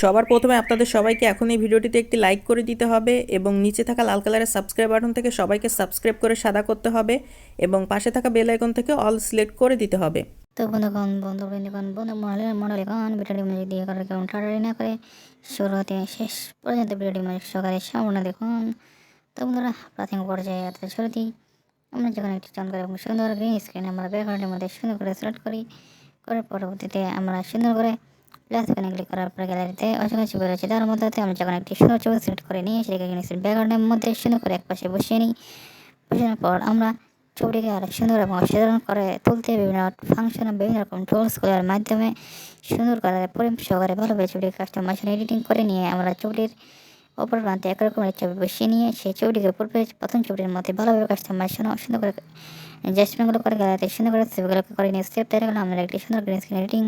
সবার প্রথমে আপনাদের সবাইকে এখন এই ভিডিওটিতে একটি লাইক করে দিতে হবে এবং নিচে থাকা লাল কালারের সাবস্ক্রাইব বাটন থেকে সবাইকে সাবস্ক্রাইব করে সাদা করতে হবে এবং পাশে থাকা বেল আইকন থেকে অল সিলেক্ট করে দিতে হবে। তো বন্ধু মডেলিকন ভিডিওটি মনোযোগ দিয়ে করার কেমন টাটারি না করে শুরু হতে শেষ পর্যন্ত ভিডিওটি মনোযোগ সহকারে সামনে দেখুন। তো বন্ধুরা, প্রাথমিক পর্যায়ে অর্থাৎ শুরুতেই আমরা যখন একটি চমৎকার এবং সুন্দর গ্রিন স্ক্রিন আমরা ব্যাকগ্রাউন্ডের মধ্যে সুন্দর করে সিলেক্ট করি, করে পরবর্তীতে আমরা সুন্দর করে প্লাস আইকনে ক্লিক করার পর গ্যালারিতে অসংখ্য ছবি রয়েছে, তার মধ্যে আমরা যখন একটি সুন্দর ছবি সিলেক্ট করে নিয়ে সেটাকে ব্যাকগ্রাউন্ডের মধ্যে সুন্দর করে একপাশে বসিয়ে নিই। বসানোর পর আমরা ছবিটিকে আরও সুন্দর এবং অসাধারণ করে তুলতে বিভিন্ন ফাংশন বিভিন্ন রকম টুলসগুলোর মাধ্যমে সুন্দর করে সহকারে ভালোভাবে ছবিটিকে কাস্টমাইজেশন এডিটিং করে নিয়ে আমরা ছবিটির অপর প্রান্তে একরকমের ছবি বসিয়ে নিয়ে সেই ছবিটিকে প্রথম ছবিটির মধ্যে ভালোভাবে কাস্টমাইজেশন সুন্দর করে অ্যাডজাস্টমেন্টগুলো করে গ্যালারিতে সুন্দর করে ছবিগুলোকে করে নিয়ে স্টেপ তৈরি করলাম আমরা একটি সুন্দর গ্রিন স্ক্রিন এডিটিং।